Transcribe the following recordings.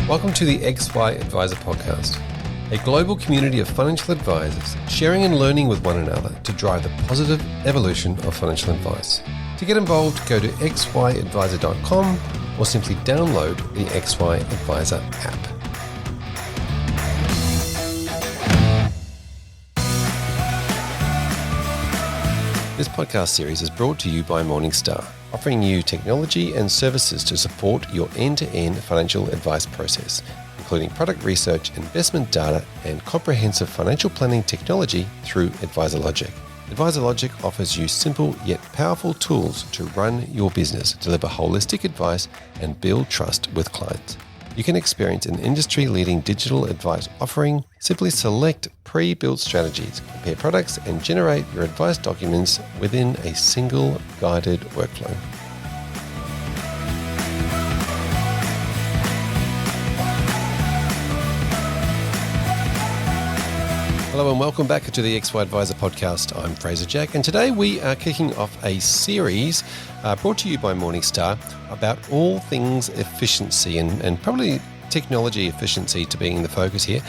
Welcome to the XY Advisor Podcast, a global community of financial advisors sharing and learning with one another to drive the positive evolution of financial advice. To get involved, go to xyadvisor.com or simply download the XY Advisor app. This podcast series is brought to you by Morningstar, offering you technology and services to support your end-to-end financial advice process, including product research, investment data, and comprehensive financial planning technology through AdvisorLogic. AdvisorLogic offers you simple yet powerful tools to run your business, deliver holistic advice, and build trust with clients. You can experience an industry-leading digital advice offering. Simply select pre-built strategies, compare products, and generate your advice documents within a single guided workflow. Hello and welcome back to the XY Advisor Podcast. I'm Fraser Jack, and today we are kicking off a series brought to you by Morningstar about all things efficiency and probably technology efficiency to being the focus here.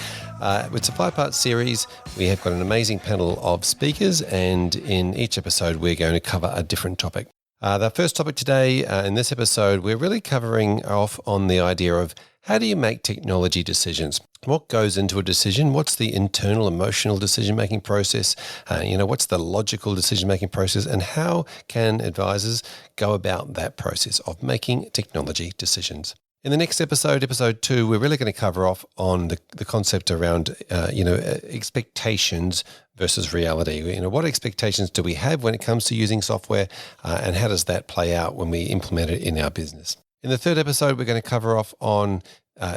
It's a 5-part series. We have got an amazing panel of speakers, and in each episode we're going to cover a different topic. The first topic today, in this episode, we're really covering off on the idea of how do you make technology decisions? What goes into a decision? What's the internal emotional decision-making process? What's the logical decision-making process? And how can advisors go about that process of making technology decisions? In the next episode, episode 2, we're really going to cover off on the concept around, expectations versus reality. What expectations do we have when it comes to using software, and how does that play out when we implement it in our business? In the third episode, we're going to cover off on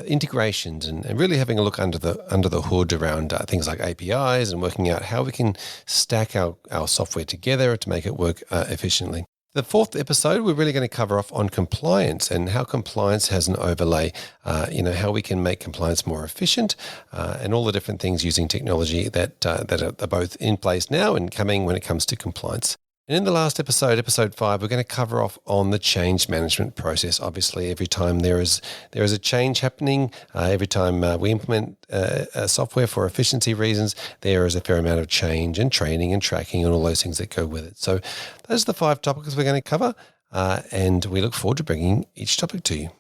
integrations and really having a look under the hood around things like APIs and working out how we can stack our software together to make it work efficiently. The fourth episode, we're really going to cover off on compliance and how compliance has an overlay, how we can make compliance more efficient, and all the different things using technology that are both in place now and coming when it comes to compliance. And in the last episode, episode 5, we're going to cover off on the change management process. Obviously, every time there is a change happening, every time we implement a software for efficiency reasons, there is a fair amount of change and training and tracking and all those things that go with it. So those are the 5 topics we're going to cover, and we look forward to bringing each topic to you.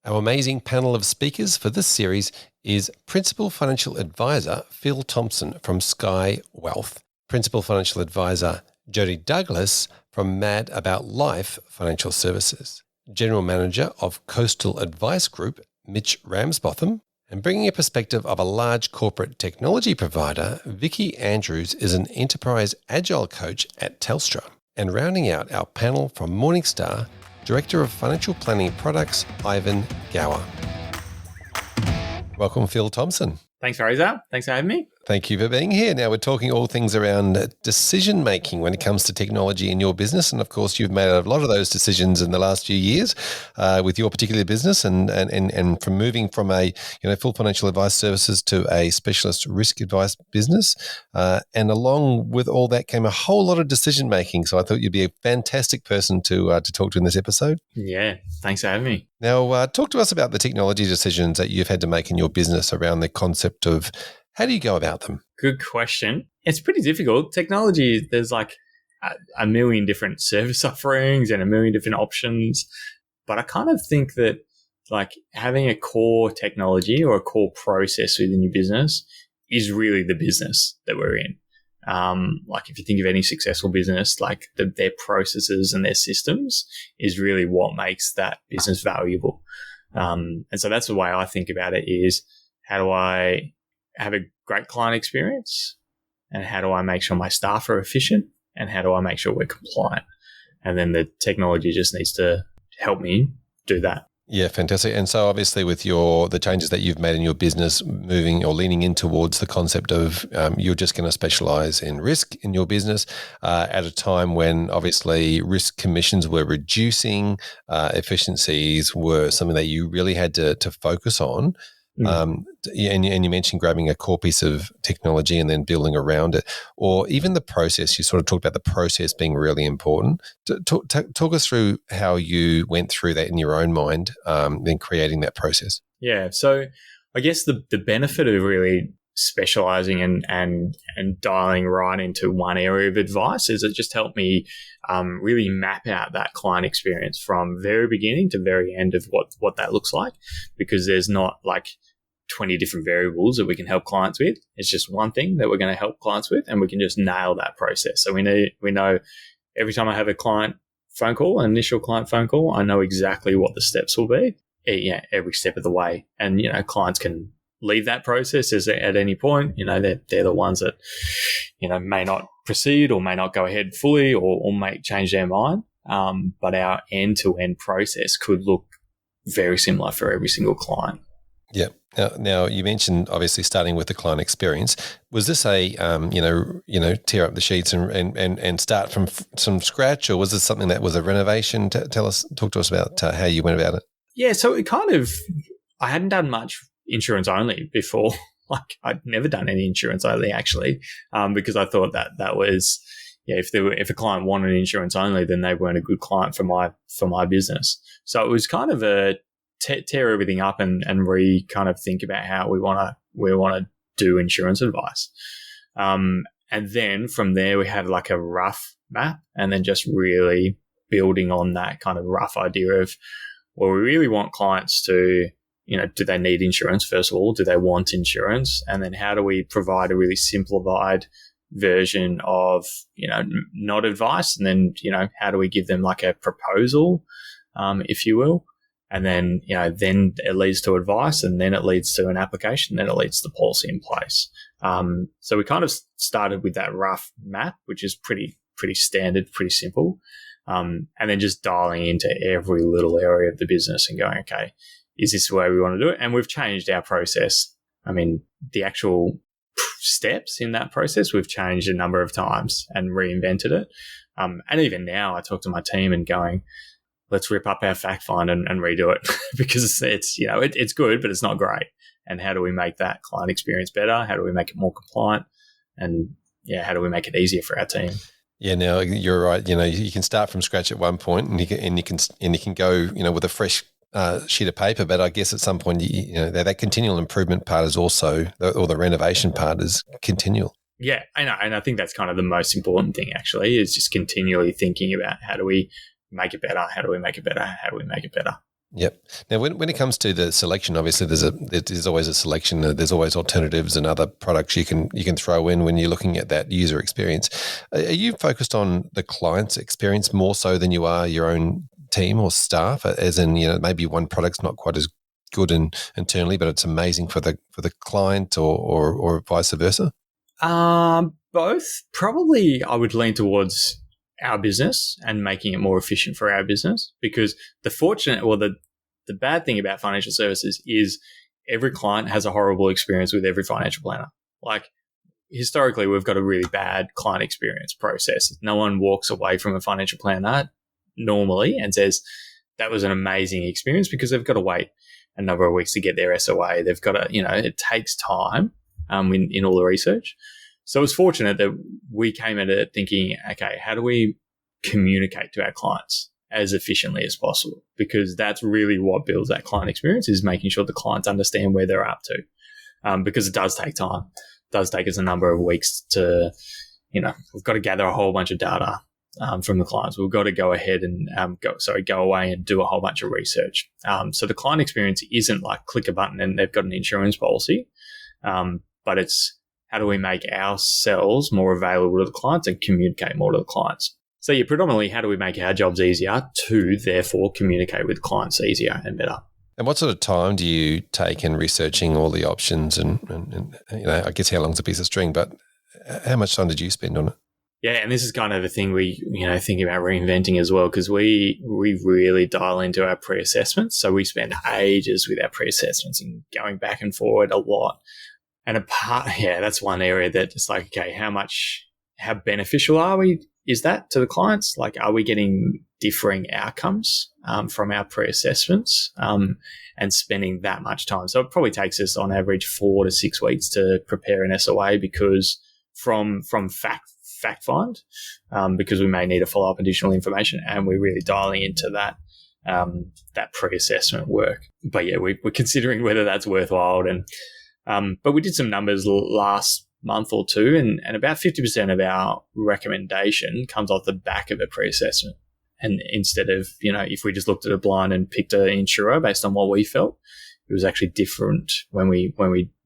Our amazing panel of speakers for this series is Principal Financial Advisor Phil Thompson from Sky Wealth, Principal Financial Advisor Jody Douglas from Mad About Life Financial Services, General Manager of Coastal Advice Group, Mitch Ramsbotham, and bringing a perspective of a large corporate technology provider, Vicky Andrews is an enterprise agile coach at Telstra. And rounding out our panel from Morningstar, Director of Financial Planning Products, Ivan Gower. Welcome, Phil Thompson. Thanks, Fraser. Thanks for having me. Thank you for being here. Now, we're talking all things around decision-making when it comes to technology in your business. And of course, you've made a lot of those decisions in the last few years with your particular business and from moving from a full financial advice services to a specialist risk advice business. And along with all that came a whole lot of decision-making. So I thought you'd be a fantastic person to talk to in this episode. Yeah, thanks for having me. Now, talk to us about the technology decisions that you've had to make in your business around the concept of how do you go about them? Good question. It's pretty difficult. Technology, there's like a million different service offerings and a million different options. But I kind of think that like having a core technology or a core process within your business is really the business that we're in. Like if you think of any successful business, like their processes and their systems is really what makes that business valuable. And so that's the way I think about it is how do I have a great client experience, and how do I make sure my staff are efficient, and how do I make sure we're compliant? And then the technology just needs to help me do that. Yeah, fantastic. And so obviously with the changes that you've made in your business, moving or leaning in towards the concept of you're just going to specialize in risk in your business at a time when obviously risk commissions were reducing, efficiencies were something that you really had to focus on. And you mentioned grabbing a core piece of technology and then building around it, or even the process. You sort of talked about the process being really important. Talk us through how you went through that in your own mind, then creating that process. Yeah. So I guess the benefit of really specializing and dialing right into one area of advice is it just helped me really map out that client experience from very beginning to very end of what that looks like, because there's not like 20 different variables that we can help clients with. It's just one thing that we're going to help clients with, and we can just nail that process. So we know every time I have a client phone call, an initial client phone call, I know exactly what the steps will be, every step of the way. And, clients can leave that process at any point. They're the ones that, may not proceed or may not go ahead fully or may change their mind. But our end-to-end process could look very similar for every single client. Yeah. Now you mentioned obviously starting with the client experience. Was this a tear up the sheets and start from scratch, or was this something that was a renovation? Talk to us about how you went about it. Yeah, so I hadn't done much insurance only before. Like I'd never done any insurance only actually, because I thought that was if a client wanted insurance only, then they weren't a good client for my business. So it was kind of a tear everything up and kind of think about how we want to do insurance advice. And then from there we had like a rough map, and then just really building on that kind of rough idea of, well, we really want clients to, do they need insurance first of all? Do they want insurance? And then how do we provide a really simplified version of, not advice? And then, how do we give them like a proposal, if you will? And then, then it leads to advice, and then it leads to an application, then it leads to policy in place. So we kind of started with that rough map, which is pretty standard, pretty simple. And then just dialing into every little area of the business and going, okay, is this the way we want to do it? And we've changed our process. I mean, the actual steps in that process, we've changed a number of times and reinvented it. And even now I talk to my team and going, let's rip up our fact find and redo it because it's good, but it's not great. And how do we make that client experience better? How do we make it more compliant? And how do we make it easier for our team? Yeah, now you're right. You can start from scratch at one point, and you can go, with a fresh sheet of paper. But I guess at some point, that continual improvement part is also, or the renovation part is continual. Yeah, I know, and I think that's kind of the most important thing. Actually, is just continually thinking about how do we make it better? How do we make it better? How do we make it better? Yep. Now, when it comes to the selection, obviously there's always a selection. There's always alternatives and other products you can throw in when you're looking at that user experience. Are you focused on the client's experience more so than you are your own team or staff? As in, maybe one product's not quite as good internally, but it's amazing for the client, or vice versa. Both. Probably, I would lean towards our business and making it more efficient for our business, because the bad thing about financial services is every client has a horrible experience with every financial planner. Like historically, we've got a really bad client experience process. No one walks away from a financial planner normally and says that was an amazing experience, because they've got to wait a number of weeks to get their SOA. They've got to, it takes time in all the research. So it's fortunate that we came at it thinking, okay, how do we communicate to our clients as efficiently as possible? Because that's really what builds that client experience, is making sure the clients understand where they're up to. Because it does take time. It does take us a number of weeks to, we've got to gather a whole bunch of data from the clients. We've got to go ahead and go away and do a whole bunch of research. So the client experience isn't like click a button and they've got an insurance policy, but it's, how do we make ourselves more available to the clients and communicate more to the clients? So predominantly, how do we make our jobs easier to therefore communicate with clients easier and better? And what sort of time do you take in researching all the options and I guess how long's a piece of string, but how much time did you spend on it? Yeah, and this is kind of the thing we, think about reinventing as well, because we really dial into our pre-assessments. So we spend ages with our pre-assessments and going back and forward a lot. And that's one area that it's like, okay, how beneficial is that to the clients? Like, are we getting differing outcomes from our pre-assessments and spending that much time. So it probably takes us on average 4 to 6 weeks to prepare an SOA because from fact find, because we may need to follow up additional information, and we're really dialing into that pre-assessment work. But yeah, we're considering whether that's worthwhile. And but we did some numbers last month or two, and about 50% of our recommendation comes off the back of a pre-assessment. And instead of, if we just looked at a blind and picked an insurer based on what we felt, it was actually different when we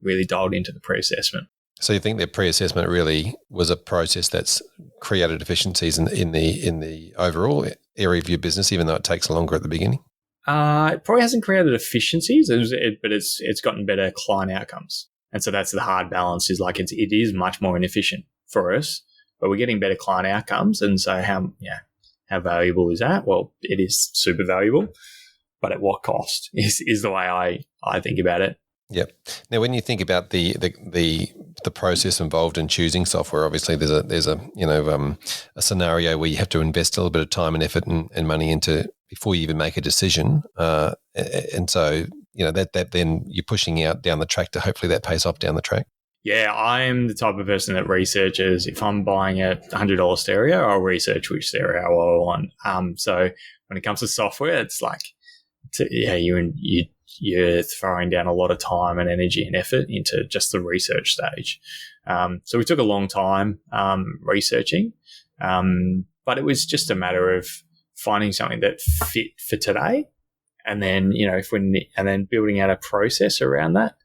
really dialed into the pre-assessment. So you think that pre-assessment really was a process that's created efficiencies in the overall area of your business, even though it takes longer at the beginning? It probably hasn't created efficiencies, but it's gotten better client outcomes. And so that's the hard balance, is like it is much more inefficient for us, but we're getting better client outcomes. And so how valuable is that? Well, it is super valuable, but at what cost is the way I think about it. Yep. Now, when you think about the process involved in choosing software, obviously there's a scenario where you have to invest a little bit of time and effort and money into before you even make a decision, and so that then you're pushing out down the track to hopefully that pays off down the track. Yeah, I'm the type of person that researches. If I'm buying a $100 stereo, I'll research which stereo I want. So when it comes to software, it's like, you're throwing down a lot of time and energy and effort into just the research stage. So we took a long time researching, but it was just a matter of finding something that fit for today, and then and then building out a process around that,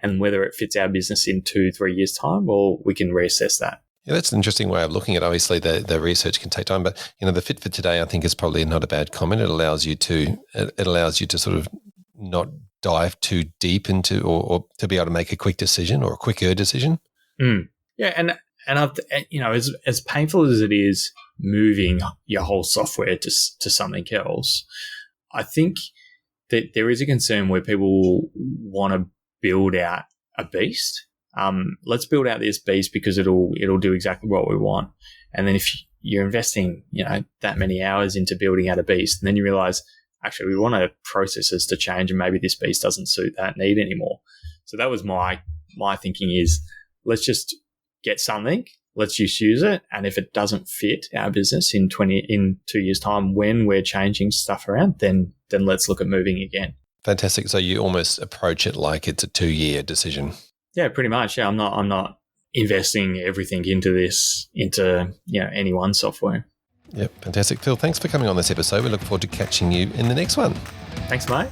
and whether it fits our business in 2-3 years' time, well, we can reassess that. Yeah, that's an interesting way of looking at it. Obviously, the research can take time, but the fit for today, I think, is probably not a bad comment. It allows you to sort of not dive too deep into, or to be able to make a quick decision or a quicker decision. Yeah, and I've, as painful as it is moving your whole software to something else, I think that there is a concern where people want to build out a beast. Let's build out this beast because it'll do exactly what we want. And then if you're investing, that many hours into building out a beast, and then you realize, actually, we want our processes to change, and maybe this beast doesn't suit that need anymore. So that was my thinking is, let's just get something, let's just use it. And if it doesn't fit our business in 2 years' time, when we're changing stuff around, then let's look at moving again. Fantastic. So you almost approach it like it's a 2-year decision. Yeah, pretty much. Yeah, I'm not investing everything into any one software. Yep, fantastic. Phil, thanks for coming on this episode. We look forward to catching you in the next one. Thanks, mate.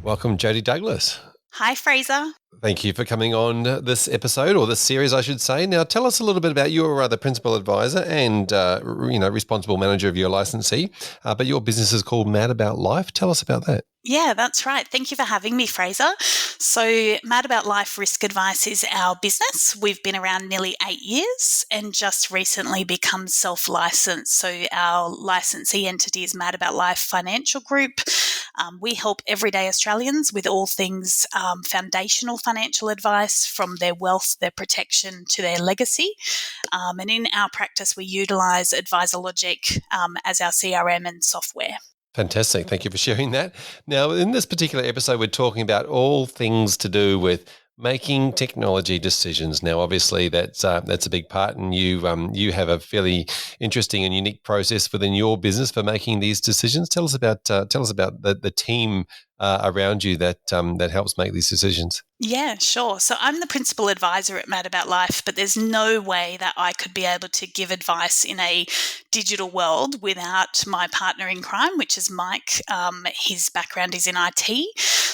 Welcome, Jodie Douglas. Hi, Fraser. Thank you for coming on this episode, or this series, I should say. Now, tell us a little bit about your the principal advisor and responsible manager of your licensee, but your business is called Mad About Life. Tell us about that. Yeah, that's right. Thank you for having me, Fraser. So Mad About Life Risk Advice is our business. We've been around nearly 8 years and just recently become self-licensed. So our licensee entity is Mad About Life Financial Group. We help everyday Australians with all things foundational financial advice, from their wealth, their protection to their legacy. And in our practice, we utilise AdvisorLogic as our CRM and software. Fantastic. Thank you for sharing that. Now, in this particular episode, we're talking about all things to do with making technology decisions. Now, obviously, that's a big part, and you have a fairly interesting and unique process within your business for making these decisions. Tell us about the team around you that helps make these decisions. Yeah, sure. So I'm the principal advisor at Mad About Life, but there's no way that I could be able to give advice in a digital world without my partner in crime, which is Mike. His background is in IT.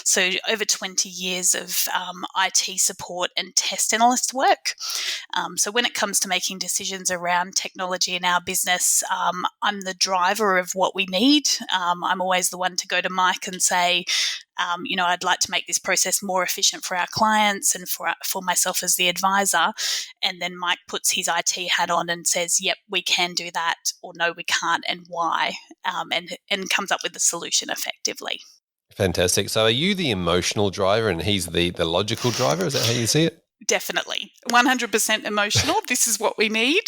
So over 20 years of IT support and test analyst work. So when it comes to making decisions around technology in our business, I'm the driver of what we need. I'm always the one to go to Mike and say, I'd like to make this process more efficient for our clients and for myself as the advisor. And then Mike puts his IT hat on and says, yep, we can do that, or no, we can't, and why, and comes up with the solution effectively. Fantastic. So are you the emotional driver and he's the logical driver? Is that how you see it? Definitely. 100% emotional. This is what we need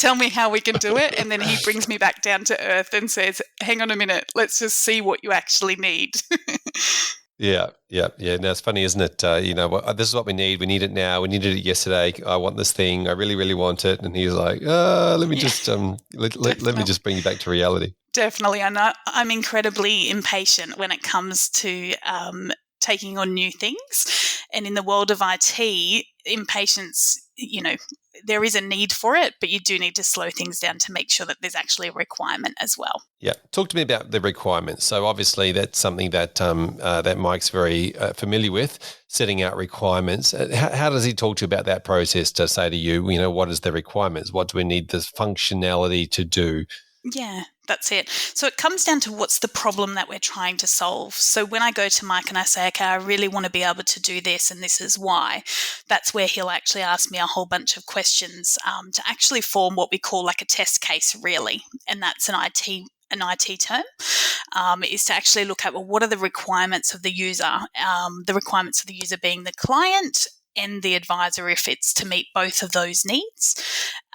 tell me how we can do it. And then he brings me back down to earth and says, hang on a minute, let's just see what you actually need. Yeah. Now it's funny, isn't it? This is what we need. We need it now. We needed it yesterday. I want this thing. I really, really want it. And he's like, let me just let me just bring you back to reality. Definitely. I'm incredibly impatient when it comes to taking on new things. And in the world of IT, impatience, there is a need for it, but you do need to slow things down to make sure that there's actually a requirement as well. Yeah. Talk to me about the requirements. So obviously that's something that that Mike's very familiar with, setting out requirements. How does he talk to you about that process to say to you, what is the requirements? What do we need this functionality to do? Yeah, that's it. So it comes down to what's the problem that we're trying to solve. So when I go to Mike and I say, okay, I really want to be able to do this and this is why, that's where he'll actually ask me a whole bunch of questions to actually form what we call like a test case, really. And that's an IT term, is to actually look at, well, what are the requirements of the user? The requirements of the user being the client and the advisor if it's to meet both of those needs.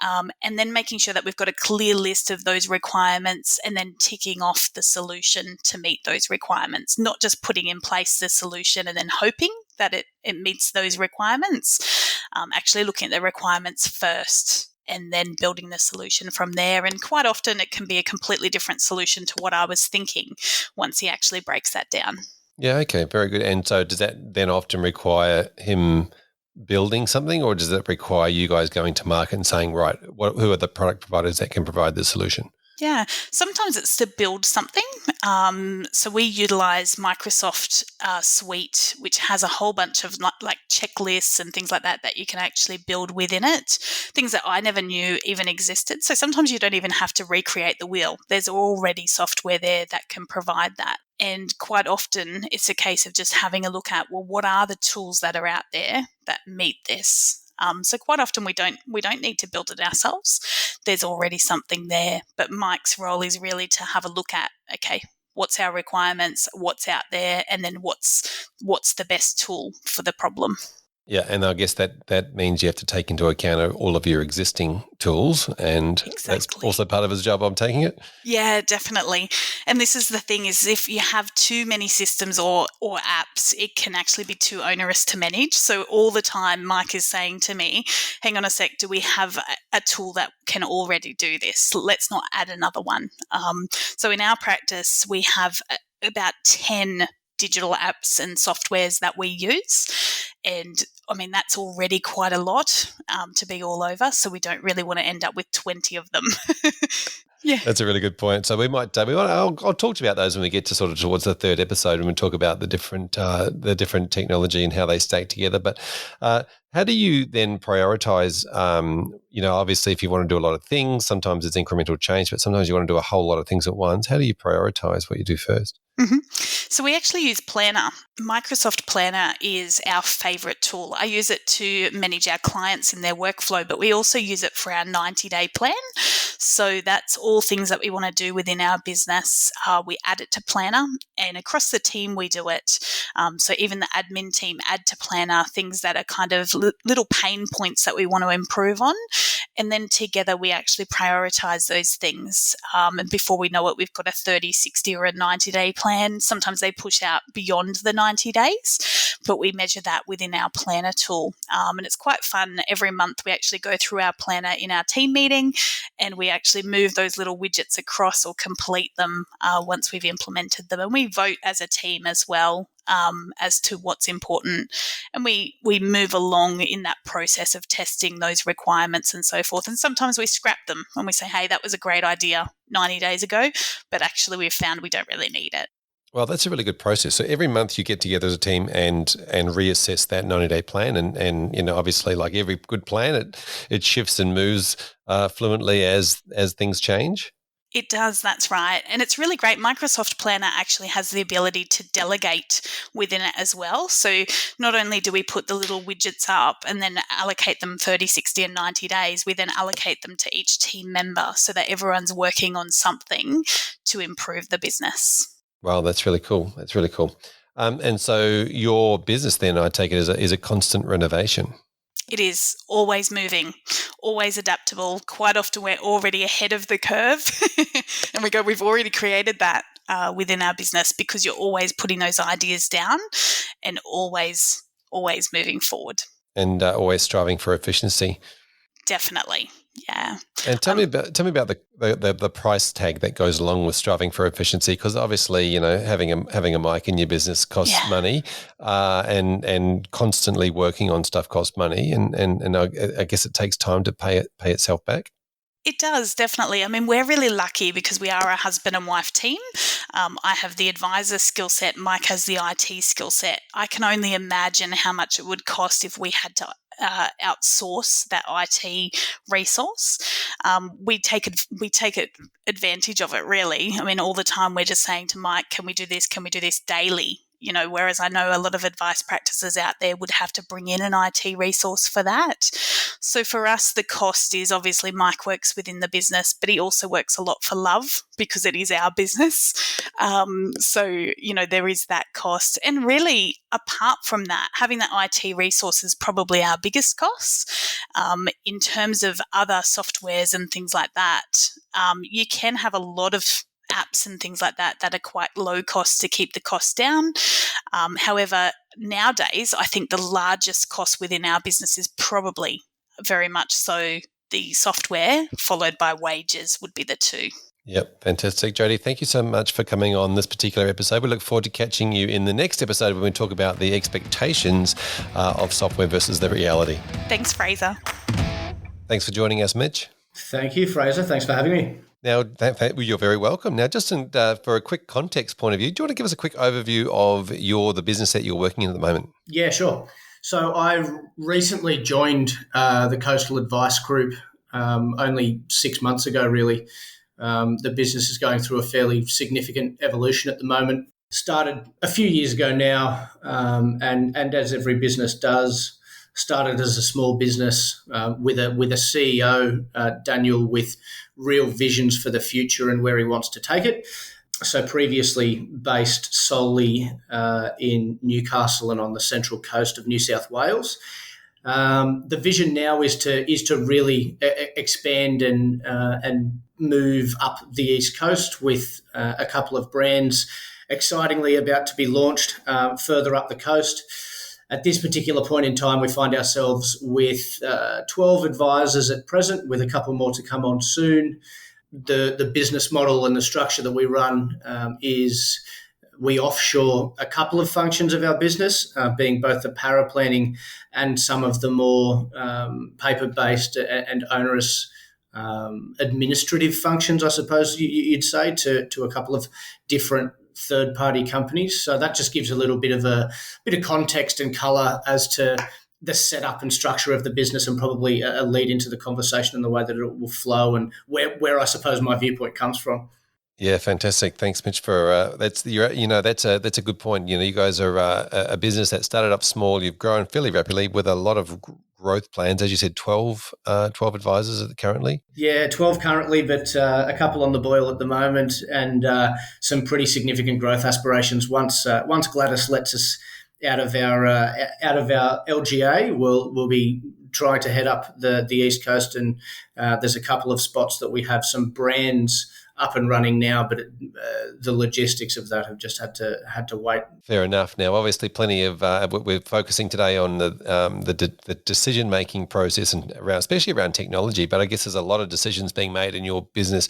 And then making sure that we've got a clear list of those requirements and then ticking off the solution to meet those requirements, not just putting in place the solution and then hoping that it meets those requirements, actually looking at the requirements first and then building the solution from there. And quite often it can be a completely different solution to what I was thinking once he actually breaks that down. Yeah, okay, very good. And so does that then often require him building something, or does it require you guys going to market and saying, right, who are the product providers that can provide the solution? Yeah, sometimes it's to build something. So we utilize Microsoft Suite, which has a whole bunch of like checklists and things like that you can actually build within it, things that I never knew even existed. So sometimes you don't even have to recreate the wheel. There's already software there that can provide that. And quite often it's a case of just having a look at, well, what are the tools that are out there that meet this? So quite often we don't need to build it ourselves. There's already something there. But Mike's role is really to have a look at, okay, what's our requirements, what's out there, and then what's the best tool for the problem. Yeah, and I guess that means you have to take into account all of your existing tools, and That's also part of his job, I'm taking it? Yeah, definitely. And this is the thing, is if you have too many systems or apps, it can actually be too onerous to manage. So all the time Mike is saying to me, hang on a sec, do we have a tool that can already do this? Let's not add another one. So in our practice, we have about 10 digital apps and softwares that we use. And I mean, that's already quite a lot to be all over. So we don't really want to end up with 20 of them. Yeah, that's a really good point. So I'll talk to you about those when we get to sort of towards the third episode, and we talk about the different technology and how they stack together. But how do you then prioritize? Obviously, if you want to do a lot of things, sometimes it's incremental change, but sometimes you want to do a whole lot of things at once. How do you prioritize what you do first? Mm-hmm. So we actually use Planner. Microsoft Planner is our favorite tool. I use it to manage our clients in their workflow, but we also use it for our 90-day plan. So that's all things that we want to do within our business. We add it to Planner, and across the team we do it. So even the admin team add to Planner things that are kind of little pain points that we want to improve on. And then together we actually prioritize those things. And before we know it, we've got a 30, 60 or a 90-day plan. Sometimes they push out beyond the 90 days, but we measure that within our Planner tool. And it's quite fun. Every month we actually go through our Planner in our team meeting, and we actually move those little widgets across or complete them once we've implemented them. And we vote as a team as well as to what's important. And we move along in that process of testing those requirements and so forth. And sometimes we scrap them and we say, hey, that was a great idea 90 days ago, but actually we've found we don't really need it. Well, that's a really good process. So every month you get together as a team and reassess that 90-day plan. And obviously, like every good plan, it shifts and moves fluently as things change. It does, that's right. And it's really great. Microsoft Planner actually has the ability to delegate within it as well. So not only do we put the little widgets up and then allocate them 30, 60 and 90 days, we then allocate them to each team member so that everyone's working on something to improve the business. Wow, that's really cool. That's really cool. And so your business then, I take it, is a constant renovation. It is always moving, always adaptable. Quite often we're already ahead of the curve and we go, we've already created that within our business, because you're always putting those ideas down and always moving forward. And always striving for efficiency. Definitely. Yeah. And tell me about the price tag that goes along with striving for efficiency, because obviously, having a mic in your business costs money, and constantly working on stuff costs money, and I guess it takes time to pay itself back. It does, definitely. I mean, we're really lucky because we are a husband and wife team. I have the advisor skill set. Mike has the IT skill set. I can only imagine how much it would cost if we had to outsource that IT resource. We take advantage of it, really. I mean, all the time we're just saying to Mike, can we do this? Can we do this daily? Whereas I know a lot of advice practices out there would have to bring in an IT resource for that. So for us, the cost is obviously Mike works within the business, but he also works a lot for love because it is our business. So there is that cost. And really, apart from that, having that IT resource is probably our biggest cost. In terms of other softwares and things like that, you can have a lot of apps and things like that are quite low cost to keep the cost down. However, nowadays, I think the largest cost within our business is probably very much so the software, followed by wages would be the two. Yep, fantastic. Jody, thank you so much for coming on this particular episode. We look forward to catching you in the next episode when we talk about the expectations of software versus the reality. Thanks, Fraser. Thanks for joining us, Mitch. Thank you, Fraser. Thanks for having me. Now, you're very welcome. Now, just for a quick context point of view, do you want to give us a quick overview of the business that you're working in at the moment? Yeah, sure. So I recently joined the Coastal Advice Group only 6 months ago, really. The business is going through a fairly significant evolution at the moment. Started a few years ago now, and as every business does, started as a small business with a CEO, Daniel, with real visions for the future and where he wants to take it. So previously based solely in Newcastle and on the central coast of New South Wales. The vision now is to really expand and move up the East Coast with a couple of brands excitingly about to be launched further up the coast. At this particular point in time, we find ourselves with 12 advisors at present, with a couple more to come on soon. The business model and the structure that we run is we offshore a couple of functions of our business, being both the paraplanning and some of the more paper-based and onerous administrative functions, I suppose you'd say, to a couple of different third-party companies. So that just gives a little bit of context and colour as to the setup and structure of the business, and probably a lead into the conversation and the way that it will flow, and where I suppose my viewpoint comes from. Yeah, fantastic. Thanks, Mitch. For that's a good point. You guys are a business that started up small. You've grown fairly rapidly with a lot of growth plans. As you said, 12 advisors currently. Yeah, 12 currently, but a couple on the boil at the moment, and some pretty significant growth aspirations. Once Gladys lets us out of our LGA, we'll be trying to head up the East Coast, and there's a couple of spots that we have some brands up and running now, but the logistics of that have just had to wait. Fair enough. Now, obviously, plenty of we're focusing today on the decision making process and especially around technology. But I guess there's a lot of decisions being made in your business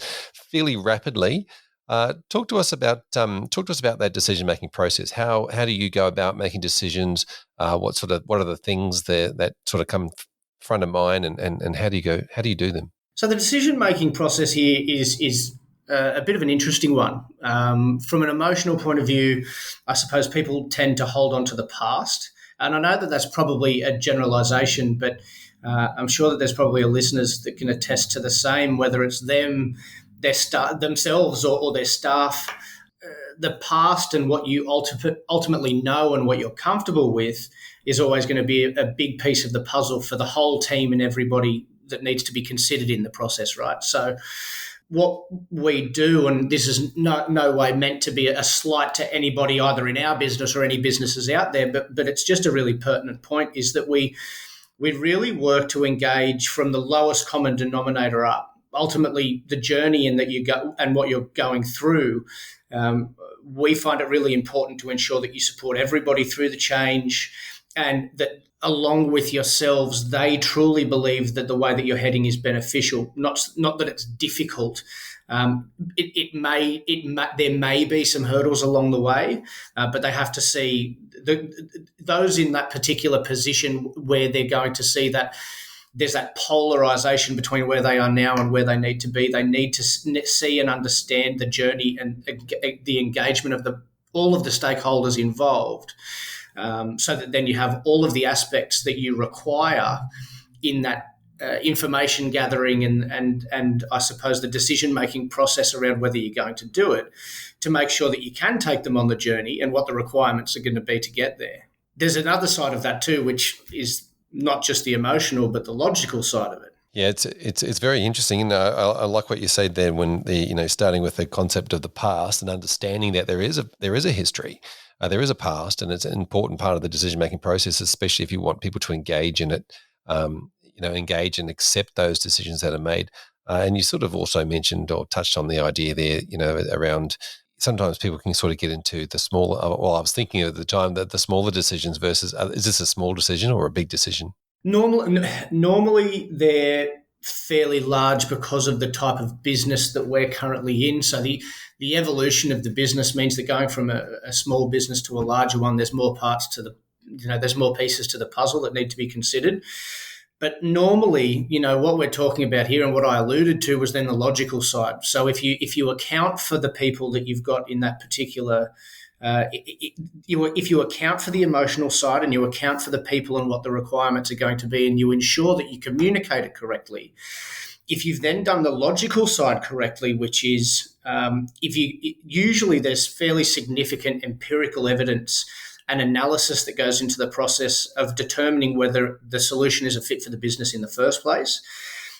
fairly rapidly. Talk to us about that decision making process. How do you go about making decisions? What are the things that sort of come front of mind, and how do you do them? So the decision making process here is a bit of an interesting one. From an emotional point of view, I suppose people tend to hold on to the past. And I know that that's probably a generalization, but I'm sure that there's probably listeners that can attest to the same, whether it's themselves or their staff. The past and what you ultimately know and what you're comfortable with is always going to be a big piece of the puzzle for the whole team and everybody that needs to be considered in the process, right? So what we do, and this is no way meant to be a slight to anybody either in our business or any businesses out there, but it's just a really pertinent point, is that we we really work to engage from the lowest common denominator up. Ultimately, the journey in that you go and what you're going through, we find it really important to ensure that you support everybody through the change, and that along with yourselves, they truly believe that the way that you're heading is beneficial. Not that it's difficult. There may be some hurdles along the way, but they have to see those in that particular position where they're going to see that there's that polarization between where they are now and where they need to be. They need to see and understand the journey and the engagement of all of the stakeholders involved, so that then you have all of the aspects that you require in that information gathering and I suppose the decision-making process around whether you're going to do it, to make sure that you can take them on the journey and what the requirements are going to be to get there. There's another side of that too, which is not just the emotional, but the logical side of it. Yeah, it's very interesting. And I like what you said there when starting with the concept of the past and understanding that there is a history, there is a past, and it's an important part of the decision-making process, especially if you want people to engage in it, engage and accept those decisions that are made. And you sort of also mentioned or touched on the idea there, around sometimes people can sort of get into the smaller, well, I was thinking at the time that the smaller decisions versus, is this a small decision or a big decision? Normally they're fairly large because of the type of business that we're currently in. So the evolution of the business means that going from a small business to a larger one, there's more parts to there's more pieces to the puzzle that need to be considered. But normally, what we're talking about here and what I alluded to was then the logical side. So if you account for the people that you've got in that particular, if you account for the emotional side and you account for the people and what the requirements are going to be, and you ensure that you communicate it correctly, if you've then done the logical side correctly, which is usually there's fairly significant empirical evidence and analysis that goes into the process of determining whether the solution is a fit for the business in the first place.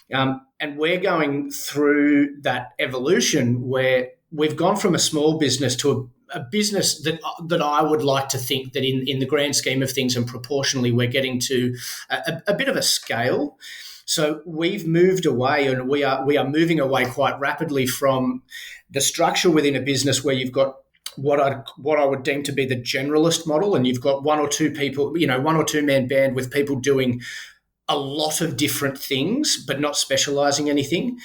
And we're going through that evolution where we've gone from a small business to a business that I would like to think that in the grand scheme of things and proportionally, we're getting to a bit of a scale. So we've moved away, and we are moving away quite rapidly from the structure within a business where you've got what I would deem to be the generalist model, and you've got one or two people, one or two man band with people doing a lot of different things but not specializing anything.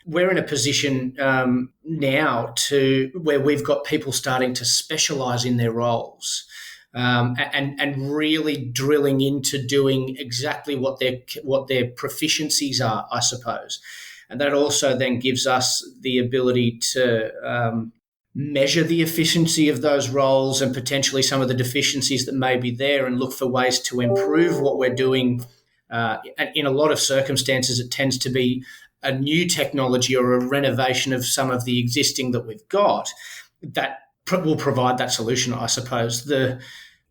We're in a position now where we've got people starting to specialize in their roles, and really drilling into doing exactly what their proficiencies are, I suppose. And that also then gives us the ability to measure the efficiency of those roles and potentially some of the deficiencies that may be there, and look for ways to improve what we're doing. And in a lot of circumstances, it tends to be a new technology or a renovation of some of the existing that we've got that will provide that solution, I suppose. The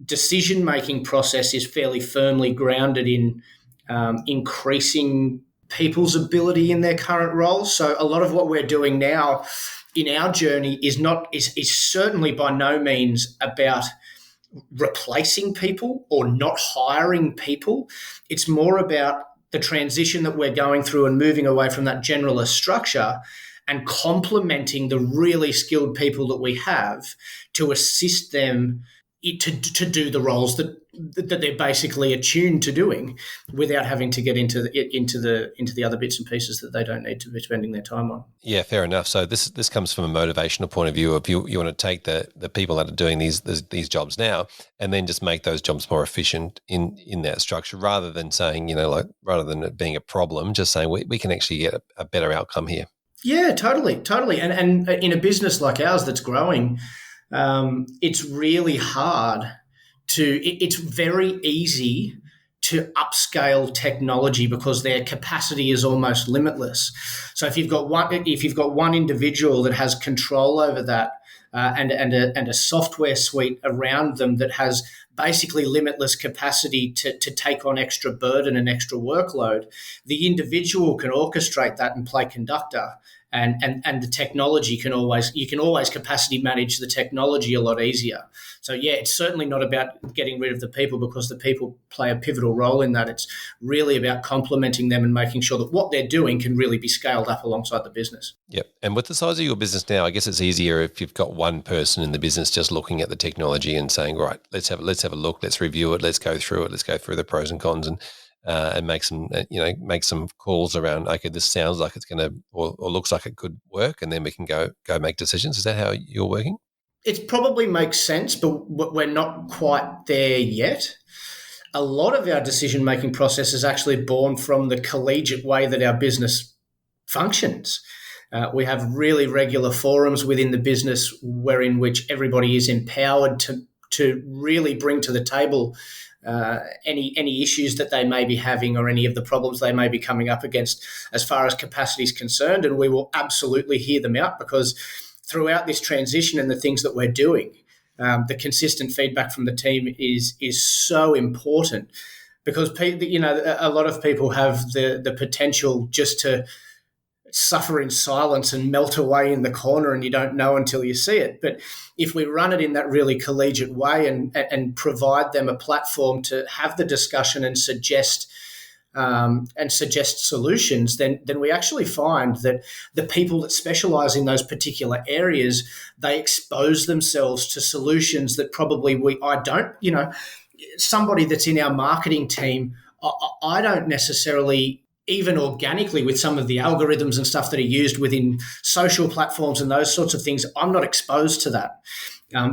decision-making process is fairly firmly grounded in increasing people's ability in their current roles. So a lot of what we're doing now in our journey is certainly by no means about replacing people or not hiring people. It's more about the transition that we're going through and moving away from that generalist structure and complementing the really skilled people that we have to assist them to do the roles that they're basically attuned to doing, without having to get into the other bits and pieces that they don't need to be spending their time on. Yeah, fair enough. So this comes from a motivational point of view. If you want to take the people that are doing these jobs now and then just make those jobs more efficient in that structure, rather than saying, rather than it being a problem, just saying we can actually get a better outcome here. Yeah, totally. And in a business like ours that's growing, it's really hard it's very easy to upscale technology because their capacity is almost limitless. So if you've got one individual that has control over that, and a software suite around them that has basically limitless capacity to take on extra burden and extra workload, the individual can orchestrate that and play conductor. And the technology you can always capacity manage the technology a lot easier. So yeah, it's certainly not about getting rid of the people, because the people play a pivotal role in that. It's really about complementing them and making sure that what they're doing can really be scaled up alongside the business. Yep. And with the size of your business now, I guess it's easier if you've got one person in the business just looking at the technology and saying, right, let's have a look, let's review it, let's go through the pros and cons, and make some calls around, okay, this sounds like it's going to, or looks like it could work, and then we can go make decisions. Is that how you're working? It probably makes sense, but we're not quite there yet. A lot of our decision-making process is actually born from the collegiate way that our business functions. We have really regular forums within the business in which everybody is empowered to really bring to the table any issues that they may be having, or any of the problems they may be coming up against as far as capacity is concerned, and we will absolutely hear them out, because throughout this transition and the things that we're doing, the consistent feedback from the team is so important, because a lot of people have the potential just to suffer in silence and melt away in the corner, and you don't know until you see it. But if we run it in that really collegiate way and provide them a platform to have the discussion and suggest solutions, then we actually find that the people that specialize in those particular areas, they expose themselves to solutions that probably I don't. Somebody that's in our marketing team, I don't necessarily, even organically with some of the algorithms and stuff that are used within social platforms and those sorts of things, I'm not exposed to that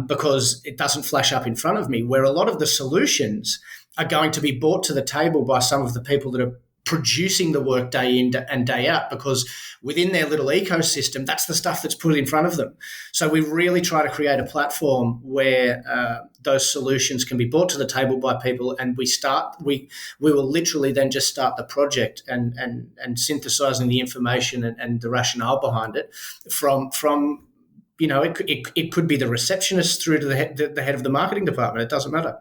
because it doesn't flash up in front of me, where a lot of the solutions are going to be brought to the table by some of the people that are producing the work day in and day out, because within their little ecosystem, that's the stuff that's put in front of them. So we really try to create a platform where those solutions can be brought to the table by people, and we will literally then just start the project and synthesizing the information and the rationale behind it from it could be the receptionist through to the head of the marketing department. It doesn't matter.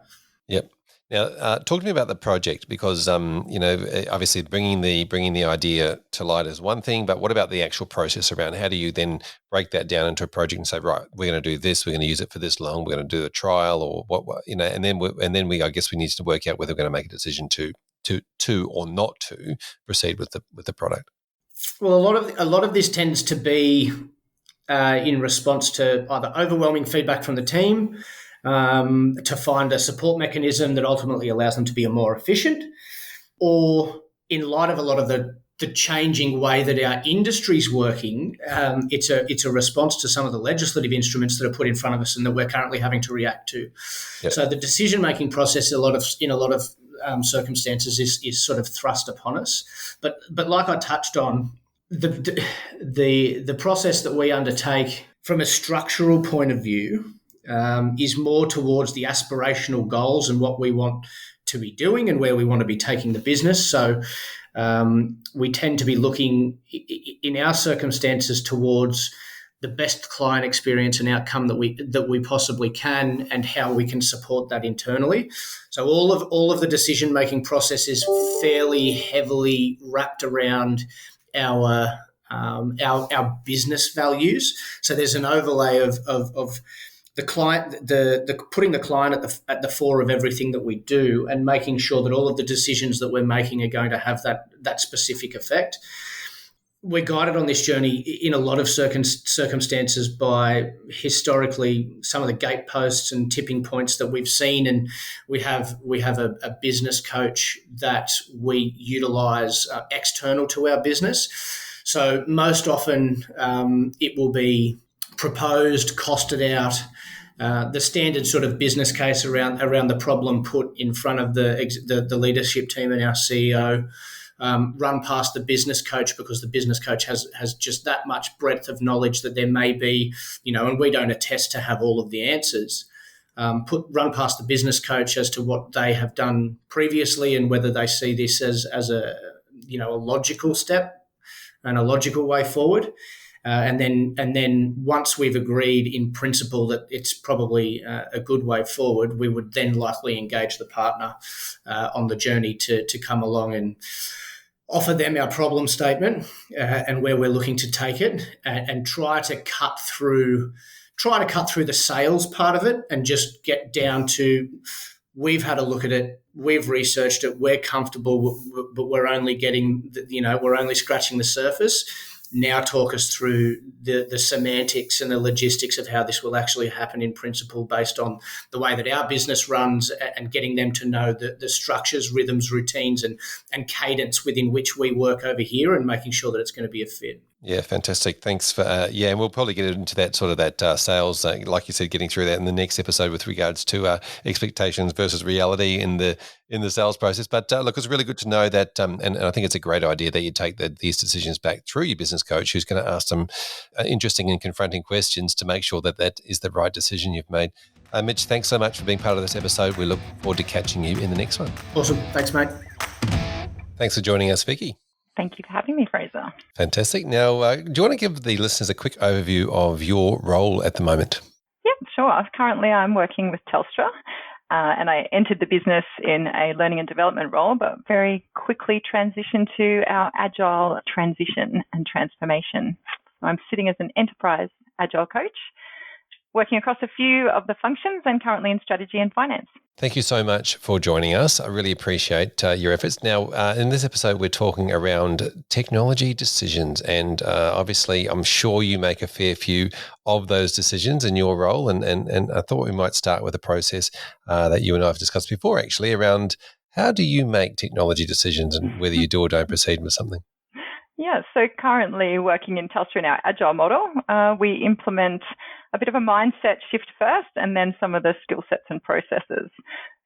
Yep. Now, talk to me about the project, because obviously bringing the idea to light is one thing, but what about the actual process around how do you then break that down into a project and say, right, we're going to do this, we're going to use it for this long, we're going to do a trial, or what and then we I guess we need to work out whether we're going to make a decision to or not to proceed with the product. Well, a lot of this tends to be in response to either overwhelming feedback from the team, to find a support mechanism that ultimately allows them to be more efficient, or in light of a lot of the changing way that our industry is working, it's a response to some of the legislative instruments that are put in front of us and that we're currently having to react to. Yep. So the decision-making process in a lot of circumstances is sort of thrust upon us. But like I touched on, the process that we undertake from a structural point of view is more towards the aspirational goals and what we want to be doing and where we want to be taking the business. So we tend to be looking in our circumstances towards the best client experience and outcome that we possibly can, and how we can support that internally. So all of the decision making process is fairly heavily wrapped around our business values. So there's an overlay of the client, the putting the client at the fore of everything that we do, and making sure that all of the decisions that we're making are going to have that specific effect. We're guided on this journey in a lot of circumstances by historically some of the gateposts and tipping points that we've seen, and we have a business coach that we utilize external to our business. So most often it will be proposed, costed out, the standard sort of business case around the problem put in front of the leadership team and our CEO, run past the business coach, because the business coach has just that much breadth of knowledge that there may be, and we don't attest to have all of the answers. Run past the business coach as to what they have done previously and whether they see this as a logical step and a logical way forward. and then once we've agreed in principle that it's probably a good way forward, we would then likely engage the partner on the journey to come along and offer them our problem statement and where we're looking to take it, and try to cut through the sales part of it and just get down to, we've had a look at it, we've researched it, we're comfortable, but we're only scratching the surface. Now talk us through the semantics and the logistics of how this will actually happen in principle based on the way that our business runs, and getting them to know the structures, rhythms, routines, and cadence within which we work over here, and making sure that it's going to be a fit. Yeah, fantastic. Thanks for and we'll probably get into that sort of that sales, like you said, getting through that in the next episode with regards to expectations versus reality in the sales process. But look, it's really good to know that, and I think it's a great idea that you take these decisions back through your business coach, who's going to ask some interesting and confronting questions to make sure that is the right decision you've made. Mitch, thanks so much for being part of this episode. We look forward to catching you in the next one. Awesome. Thanks, mate. Thanks for joining us, Vicky. Thank you for having me, Fraser. Fantastic. Now, do you want to give the listeners a quick overview of your role at the moment? Yep, sure. Currently, I'm working with Telstra, and I entered the business in a learning and development role, but very quickly transitioned to our agile transition and transformation. So I'm sitting as an enterprise agile coach, working across a few of the functions, and currently in strategy and finance. Thank you so much for joining us. I really appreciate your efforts. Now, in this episode, we're talking around technology decisions, and obviously, I'm sure you make a fair few of those decisions in your role. And I thought we might start with a process that you and I have discussed before, actually, around how do you make technology decisions and whether you do or don't proceed with something. Yeah, so currently working in Telstra in our agile model, we implement a bit of a mindset shift first, and then some of the skill sets and processes.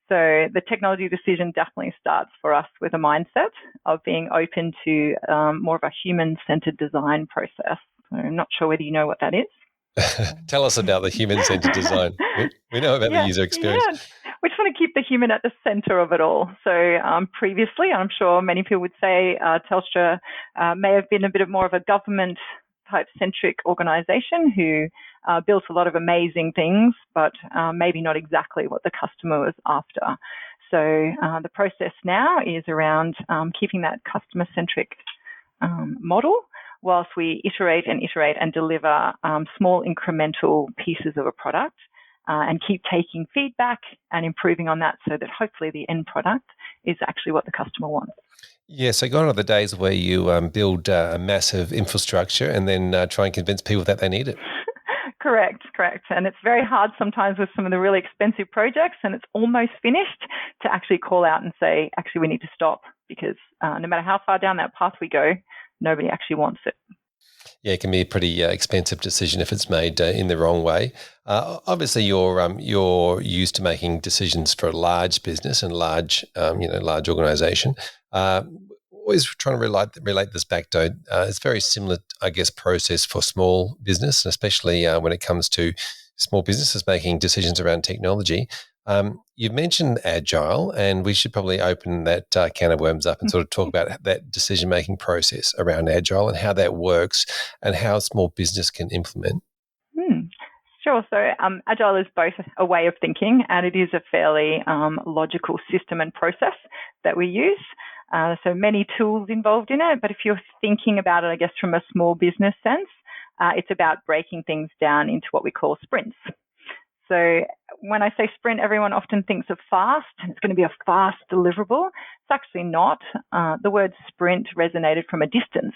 So the technology decision definitely starts for us with a mindset of being open to more of a human-centered design process. So I'm not sure whether you know what that is. Tell us about the human-centered design. We know about the user experience. Yeah. We just want to keep the human at the center of it all. So previously, I'm sure many people would say Telstra may have been a bit of more of a government type centric organization who built a lot of amazing things, but maybe not exactly what the customer was after. So the process now is around keeping that customer centric model, whilst we iterate and deliver small incremental pieces of a product. And keep taking feedback and improving on that so that hopefully the end product is actually what the customer wants. Yeah, so gone are the days where you build a massive infrastructure and then try and convince people that they need it. Correct. And it's very hard sometimes with some of the really expensive projects, and it's almost finished, to actually call out and say, actually, we need to stop, because no matter how far down that path we go, nobody actually wants it. Yeah, it can be a pretty expensive decision if it's made in the wrong way. Obviously, you're used to making decisions for a large business and large organisation. Always trying to relate this back to it's very similar, I guess, process for small business, especially when it comes to small businesses making decisions around technology. You've mentioned agile, and we should probably open that can of worms up and sort of talk about that decision-making process around agile and how that works and how a small business can implement. Sure. So agile is both a way of thinking, and it is a fairly logical system and process that we use. So many tools involved in it, but if you're thinking about it, I guess, from a small business sense, it's about breaking things down into what we call sprints. So when I say sprint, everyone often thinks of fast, and it's going to be a fast deliverable. It's actually not. The word sprint resonated from a distance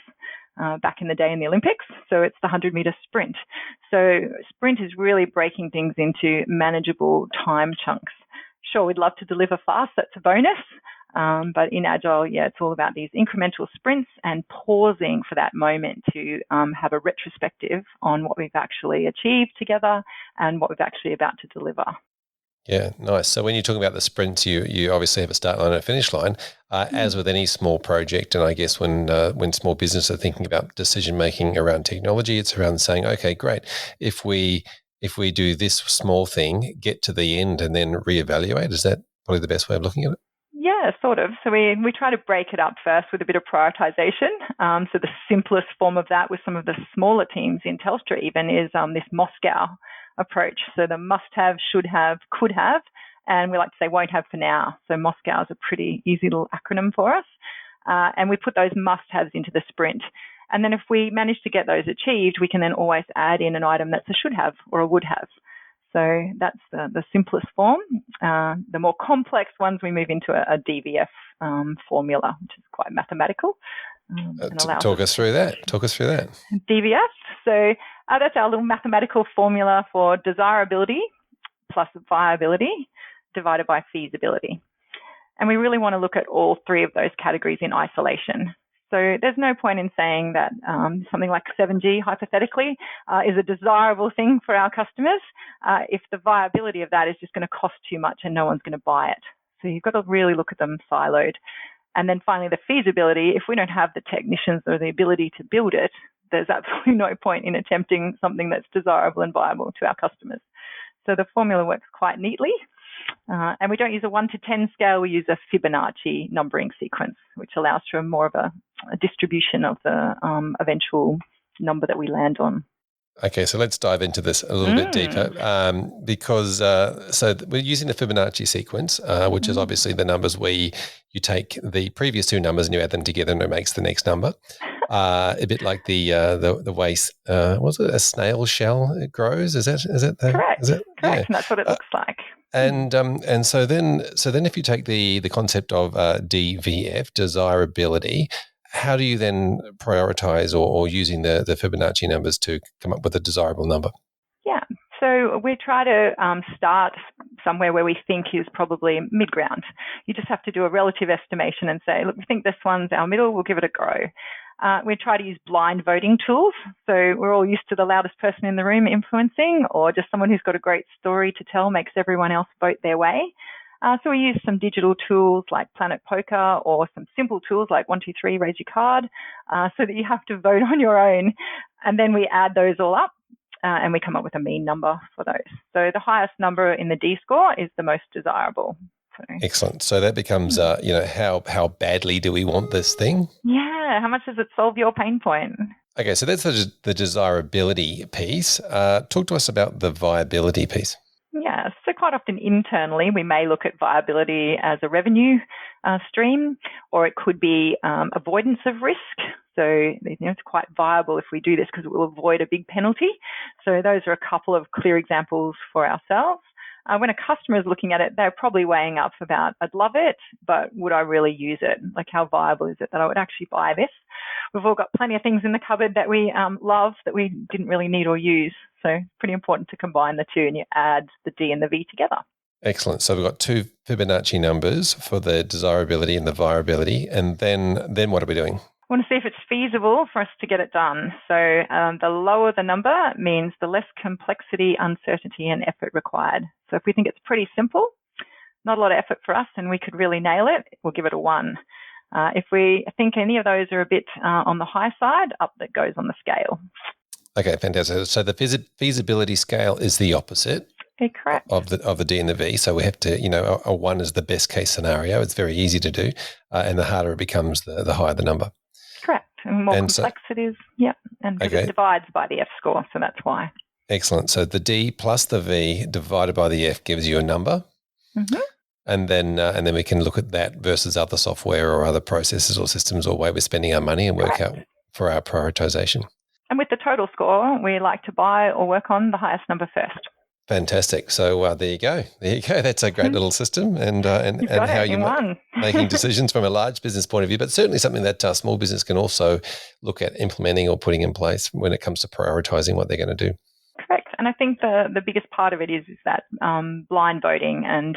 back in the day in the Olympics. So it's the 100-meter sprint. So sprint is really breaking things into manageable time chunks. Sure, we'd love to deliver fast. That's a bonus. But in Agile, it's all about these incremental sprints and pausing for that moment to have a retrospective on what we've actually achieved together and what we've actually about to deliver. Yeah, nice. So when you're talking about the sprints, you obviously have a start line and a finish line, as with any small project. And I guess when small businesses are thinking about decision making around technology, it's around saying, okay, great. If we do this small thing, get to the end and then reevaluate, is that probably the best way of looking at it? Yeah, sort of. So we try to break it up first with a bit of prioritization. So the simplest form of that with some of the smaller teams in Telstra even is this Moscow approach. So the must have, should have, could have, and we like to say won't have for now. So Moscow is a pretty easy little acronym for us. And we put those must haves into the sprint. And then if we manage to get those achieved, we can then always add in an item that's a should have or a would have. So that's the simplest form. The more complex ones, we move into a DVF formula, which is quite mathematical. Talk us through that. DVF. So that's our little mathematical formula for desirability plus viability divided by feasibility. And we really want to look at all three of those categories in isolation. So there's no point in saying that something like 7G, hypothetically, is a desirable thing for our customers if the viability of that is just going to cost too much and no one's going to buy it. So you've got to really look at them siloed. And then finally, the feasibility. If we don't have the technicians or the ability to build it, there's absolutely no point in attempting something that's desirable and viable to our customers. So the formula works quite neatly. And we don't use a 1 to 10 scale, we use a Fibonacci numbering sequence, which allows for more of a distribution of the eventual number that we land on. Okay, so let's dive into this a little bit deeper because so we're using the Fibonacci sequence, which is obviously the numbers where you take the previous two numbers and you add them together and it makes the next number. A bit like the way was it a snail shell it grows? Is that correct? Is it? Correct. And that's what it looks like. And so then if you take the concept of DVF, desirability, how do you then prioritize or using the Fibonacci numbers to come up with a desirable number? Yeah. So we try to start somewhere where we think is probably mid-ground. You just have to do a relative estimation and say, look, we think this one's our middle, we'll give it a go. We try to use blind voting tools. So we're all used to the loudest person in the room influencing, or just someone who's got a great story to tell makes everyone else vote their way. So we use some digital tools like Planet Poker or some simple tools like 123 Raise Your Card so that you have to vote on your own. And then we add those all up and we come up with a mean number for those. So the highest number in the D score is the most desirable. So. Excellent. So that becomes, how badly do we want this thing? Yeah. How much does it solve your pain point? Okay. So that's the desirability piece. Talk to us about the viability piece. Yeah. So quite often internally, we may look at viability as a revenue stream, or it could be avoidance of risk. So it's quite viable if we do this because it will avoid a big penalty. So those are a couple of clear examples for ourselves. When a customer is looking at it, they're probably weighing up about, I'd love it, but would I really use it? Like, how viable is it that I would actually buy this? We've all got plenty of things in the cupboard that we love that we didn't really need or use. So pretty important to combine the two and you add the D and the V together. Excellent. So we've got two Fibonacci numbers for the desirability and the viability. And then what are we doing? We want to see if it's feasible for us to get it done. So the lower the number means the less complexity, uncertainty, and effort required. So if we think it's pretty simple, not a lot of effort for us, and we could really nail it, we'll give it a 1. If we think any of those are a bit on the high side, up that goes on the scale. Okay, fantastic. So the feasibility scale is the opposite. Correct. Of the D and the V. So we have to, a 1 is the best case scenario. It's very easy to do. And the harder it becomes, the higher the number. Correct. And more complex it is. Yeah. And it divides by the F score. So that's why. Excellent. So the D plus the V divided by the F gives you a number. Mm-hmm. And then we can look at that versus other software or other processes or systems or way we're spending our money and work out for our prioritization. And with the total score, we like to buy or work on the highest number first. Fantastic. So there you go. That's a great little system and how you're making decisions from a large business point of view, but certainly something that small business can also look at implementing or putting in place when it comes to prioritizing what they're going to do. Correct. And I think the biggest part of it is that blind voting and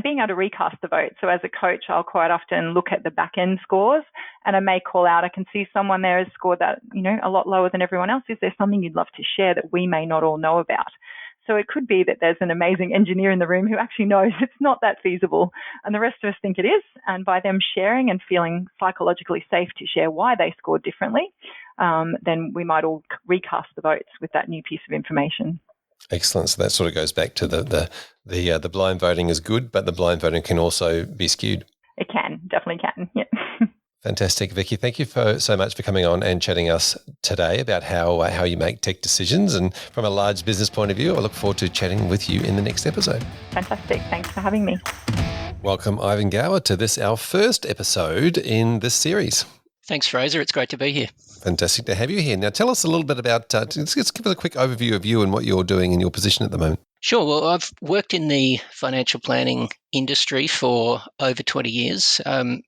being able to recast the vote. So as a coach, I'll quite often look at the back end scores and I may call out, I can see someone there has scored that, a lot lower than everyone else. Is there something you'd love to share that we may not all know about? So it could be that there's an amazing engineer in the room who actually knows it's not that feasible and the rest of us think it is. And by them sharing and feeling psychologically safe to share why they scored differently, then we might all recast the votes with that new piece of information. Excellent. So that sort of goes back to the blind voting is good, but the blind voting can also be skewed. It can, definitely can. Yeah. Fantastic, Vicky. Thank you so much for coming on and chatting us today about how you make tech decisions and from a large business point of view. I look forward to chatting with you in the next episode. Fantastic. Thanks for having me. Welcome, Ivan Gower, to our first episode in this series. Thanks, Fraser. It's great to be here. Fantastic to have you here. Now, tell us a little bit about, just give us a quick overview of you and what you're doing in your position at the moment. Sure. Well, I've worked in the financial planning industry for over 20 years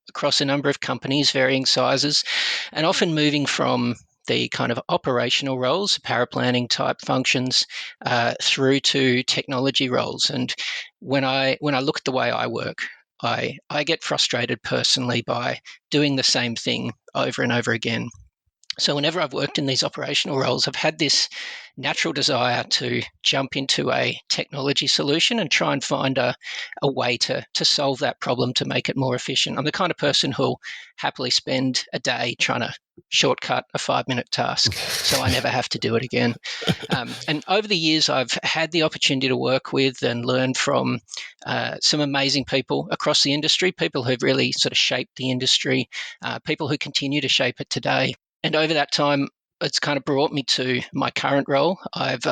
across a number of companies, varying sizes, and often moving from the kind of operational roles, paraplanning type functions, through to technology roles. And when I look at the way I work, I get frustrated personally by doing the same thing over and over again. So whenever I've worked in these operational roles, I've had this natural desire to jump into a technology solution and try and find a way to solve that problem to make it more efficient. I'm the kind of person who'll happily spend a day trying to shortcut a 5-minute task so I never have to do it again. And over the years, I've had the opportunity to work with and learn from some amazing people across the industry, people who've really sort of shaped the industry, people who continue to shape it today. And over that time, it's kind of brought me to my current role. I've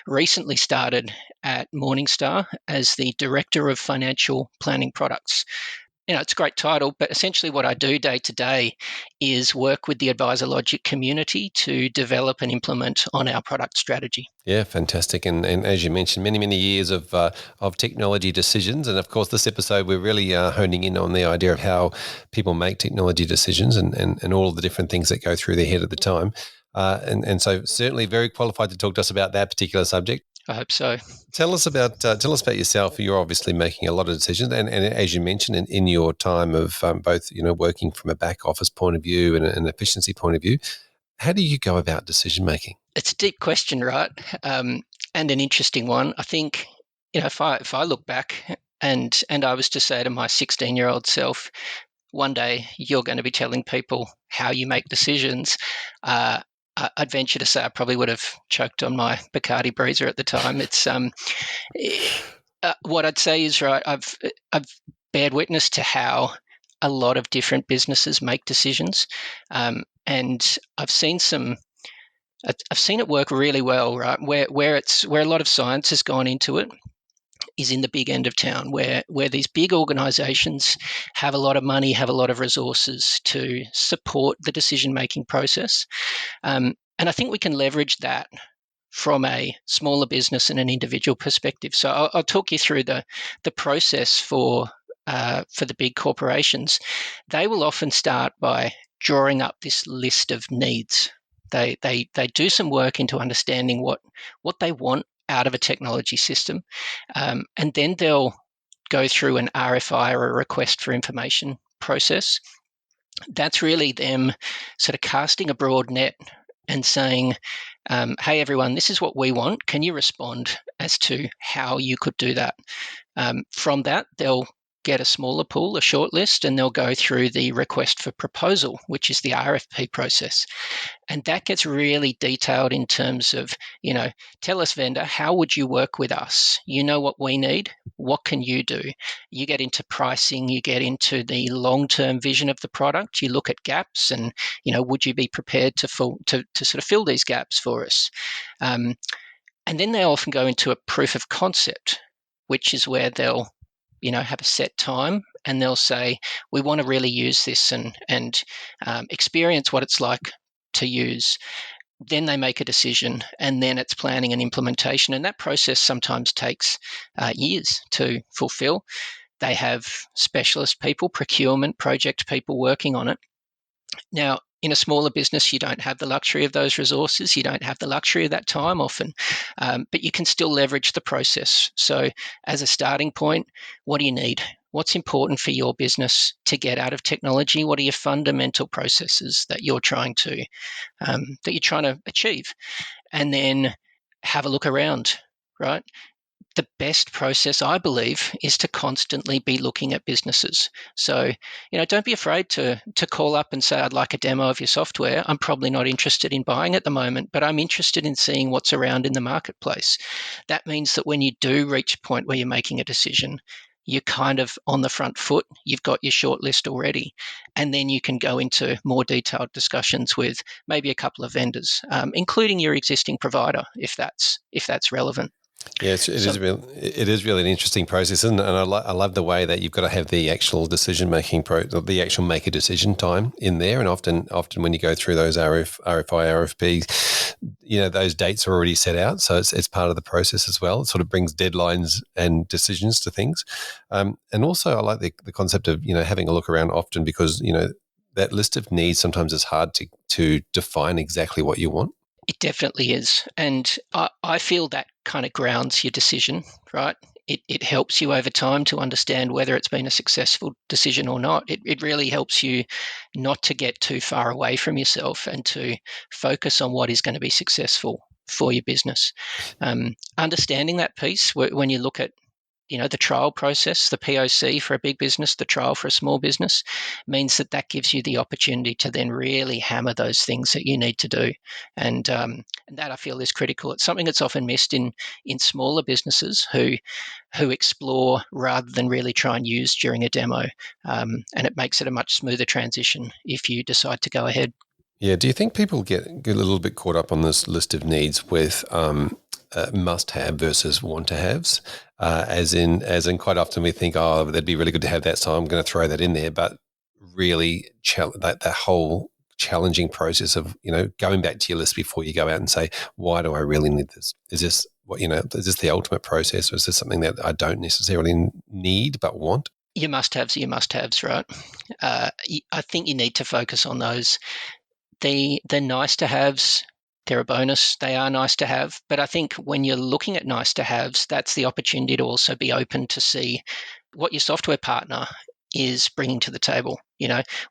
recently started at Morningstar as the Director of Financial Planning Products. You know, it's a great title, but essentially what I do day to day is work with the Advisor Logic community to develop and implement on our product strategy. Yeah, fantastic. And as you mentioned, many years of technology decisions. And of course, this episode, we're really honing in on the idea of how people make technology decisions and all of the different things that go through their head at the time. And so certainly very qualified to talk to us about that particular subject. I hope so. Tell us about yourself. You're obviously making a lot of decisions, and as you mentioned, in your time of both working from a back office point of view and an efficiency point of view, how do you go about decision making? It's a deep question, right? And an interesting one. I think if I look back and I was to say to my 16-year-old self, one day you're going to be telling people how you make decisions. I'd venture to say I probably would have choked on my Bacardi Breezer at the time. It's what I'd say is, right, I've bared witness to how a lot of different businesses make decisions, and I've seen it work really well, right? Where a lot of science has gone into it is in the big end of town, where these big organizations have a lot of money, have a lot of resources to support the decision-making process. And I think we can leverage that from a smaller business and an individual perspective. So I'll talk you through the process for the big corporations. They will often start by drawing up this list of needs. They do some work into understanding what they want out of a technology system, and then they'll go through an RFI or a request for information process. That's really them sort of casting a broad net and saying, hey, everyone, this is what we want. Can you respond as to how you could do that? From that, they'll get a smaller pool, a short list, and they'll go through the request for proposal, which is the RFP process. And that gets really detailed in terms of, tell us, vendor, how would you work with us? You know what we need. What can you do? You get into pricing, you get into the long-term vision of the product. You look at gaps and, would you be prepared to sort of fill these gaps for us? And then they often go into a proof of concept, which is where they'll have a set time and they'll say, we want to really use this and experience what it's like to use. Then they make a decision, and then it's planning and implementation. And that process sometimes takes years to fulfill. They have specialist people, procurement, project people working on it. Now, in a smaller business, you don't have the luxury of those resources. You don't have the luxury of that time often, but you can still leverage the process. So as a starting point, what do you need? What's important for your business to get out of technology? What are your fundamental processes that you're trying to achieve? And then have a look around, right? The best process, I believe, is to constantly be looking at businesses. So, don't be afraid to call up and say, I'd like a demo of your software. I'm probably not interested in buying at the moment, but I'm interested in seeing what's around in the marketplace. That means that when you do reach a point where you're making a decision, you're kind of on the front foot. You've got your short list already, and then you can go into more detailed discussions with maybe a couple of vendors, including your existing provider, if that's relevant. Yes, it is really an interesting process, isn't it? And I love the way that you've got to have the actual decision-making, the actual make a decision time in there. And often when you go through those RFI, RFPs, those dates are already set out. So it's part of the process as well. It sort of brings deadlines and decisions to things. And also I like the concept of, having a look around often because, that list of needs sometimes is hard to define exactly what you want. It definitely is. And I feel that kind of grounds your decision, right? It helps you over time to understand whether it's been a successful decision or not. It really helps you not to get too far away from yourself and to focus on what is going to be successful for your business. Understanding that piece, when you look at the trial process, the POC for a big business, the trial for a small business, means that gives you the opportunity to then really hammer those things that you need to do. And that I feel is critical. It's something that's often missed in smaller businesses who explore rather than really try and use during a demo. And it makes it a much smoother transition if you decide to go ahead. Yeah. Do you think people get a little bit caught up on this list of needs with must-have versus want-to-haves? As in quite often we think, oh, that'd be really good to have that, so I'm going to throw that in there. But really, that whole challenging process of going back to your list before you go out and say, why do I really need this? Is this is this the ultimate process, or is this something that I don't necessarily need but want? Your must-haves are your must-haves, right? I think you need to focus on those. The nice-to-haves, they're a bonus. They are nice to have. But I think when you're looking at nice to haves, that's the opportunity to also be open to see what your software partner is bringing to the table.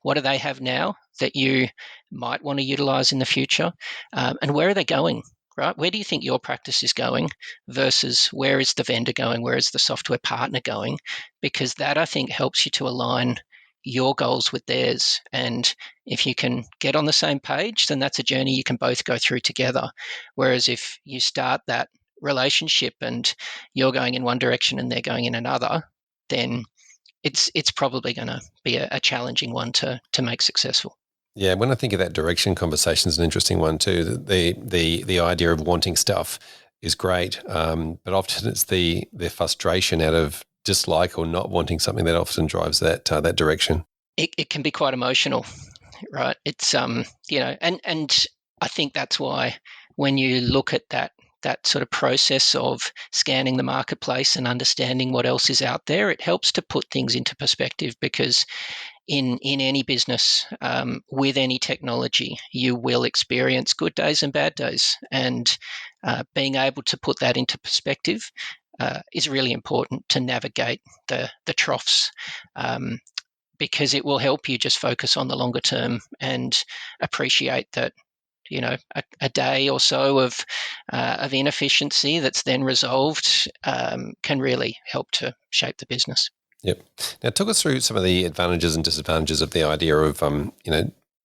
What do they have now that you might want to utilize in the future? And where are they going, right? Where do you think your practice is going versus where is the vendor going? Where is the software partner going? Because that, I think, helps you to align your goals with theirs. And if you can get on the same page, then that's a journey you can both go through together. Whereas if you start that relationship and you're going in one direction and they're going in another, then it's probably going to be a challenging one to make successful. Yeah, when I think of that direction conversation is an interesting one too. The idea of wanting stuff is great, but often it's the frustration out of dislike or not wanting something that often drives that direction. It can be quite emotional, right? It's and I think that's why when you look at that sort of process of scanning the marketplace and understanding what else is out there, it helps to put things into perspective, because in any business, with any technology, you will experience good days and bad days, and being able to put that into perspective is really important to navigate the troughs, because it will help you just focus on the longer term and appreciate that a day or so of inefficiency that's then resolved can really help to shape the business. Yep. Now, talk us through some of the advantages and disadvantages of the idea of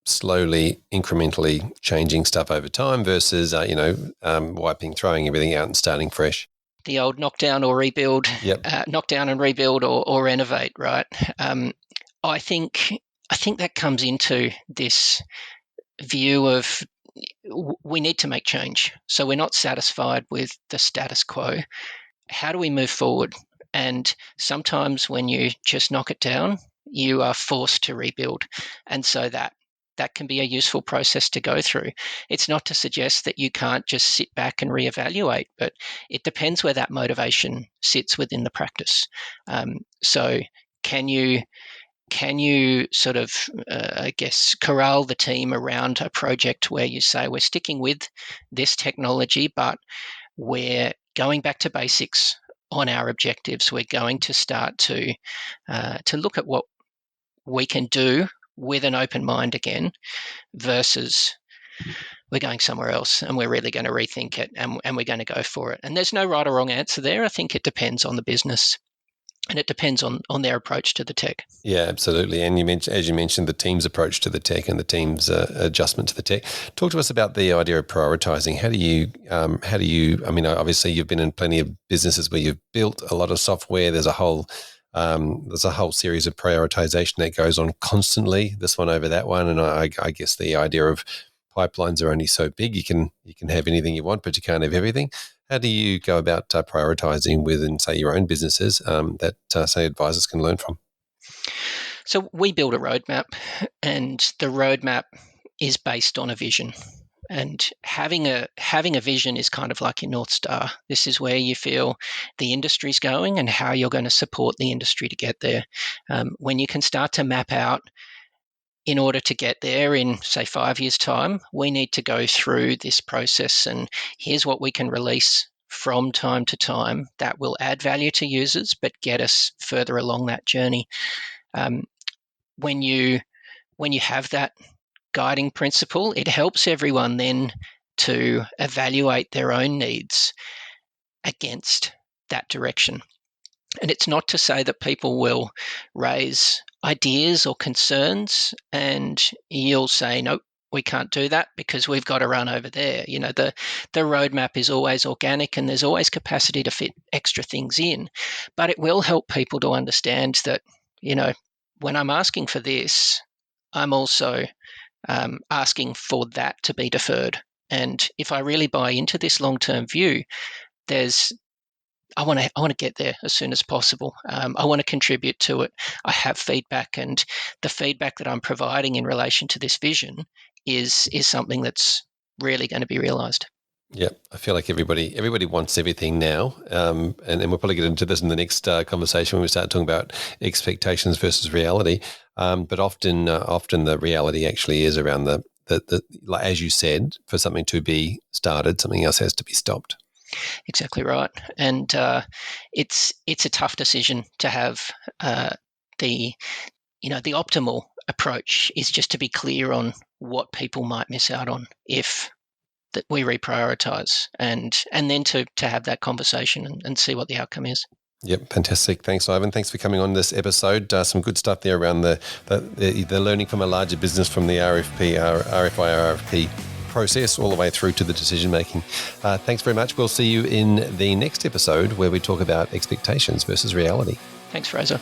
slowly, incrementally changing stuff over time versus throwing everything out and starting fresh. The old knockdown or rebuild, knockdown and rebuild or renovate, right? I think that comes into this view of we need to make change. So we're not satisfied with the status quo. How do we move forward? And sometimes when you just knock it down, you are forced to rebuild. And so that can be a useful process to go through. It's not to suggest that you can't just sit back and reevaluate, but it depends where that motivation sits within the practice. So can you sort of, corral the team around a project where you say, we're sticking with this technology, but we're going back to basics on our objectives. We're going to start to look at what we can do with an open mind again, versus we're going somewhere else and we're really going to rethink it and we're going to go for it. And there's no right or wrong answer there. I think it depends on the business. And it depends on their approach to the tech. Yeah, absolutely. And as you mentioned, the team's approach to the tech and the team's adjustment to the tech. Talk to us about the idea of prioritizing. How do you? I mean, obviously, you've been in plenty of businesses where you've built a lot of software. There's a whole there's a whole series of prioritization that goes on constantly, this one over that one. And I guess the idea of pipelines are only so big. You can have anything you want, but you can't have everything. How do you go about prioritizing within, say, your own businesses that, say, advisors can learn from? So we build a roadmap, and the roadmap is based on a vision. And having a vision is kind of like your North Star. This is where you feel the industry's going and how you're going to support the industry to get there. When you can start to map out, in order to get there in, say, 5 years' time, we need to go through this process, and here's what we can release from time to time that will add value to users but get us further along that journey. When you have that guiding principle, it helps everyone then to evaluate their own needs against that direction. And it's not to say that people will raise ideas or concerns and you'll say, nope, we can't do that because we've got to run over there. You know, the roadmap is always organic and there's always capacity to fit extra things in. But it will help people to understand that, you know, when I'm asking for this, I'm also asking for that to be deferred. And if I really buy into this long-term view, I want to get there as soon as possible. I want to contribute to it. I have feedback, and the feedback that I'm providing in relation to this vision is something that's really going to be realised. Yeah, I feel like everybody wants everything now, and we'll probably get into this in the next conversation when we start talking about expectations versus reality. But often the reality actually is around the like, as you said, for something to be started, something else has to be stopped. Exactly right, and it's a tough decision to have. The optimal approach is just to be clear on what people might miss out on if that we reprioritize, and then to have that conversation and see what the outcome is. Yep, fantastic. Thanks, Ivan. Thanks for coming on this episode. Some good stuff there around the learning from a larger business, from the RFI process all the way through to the decision making. Thanks very much. We'll see you in the next episode where we talk about expectations versus reality. Thanks, Fraser.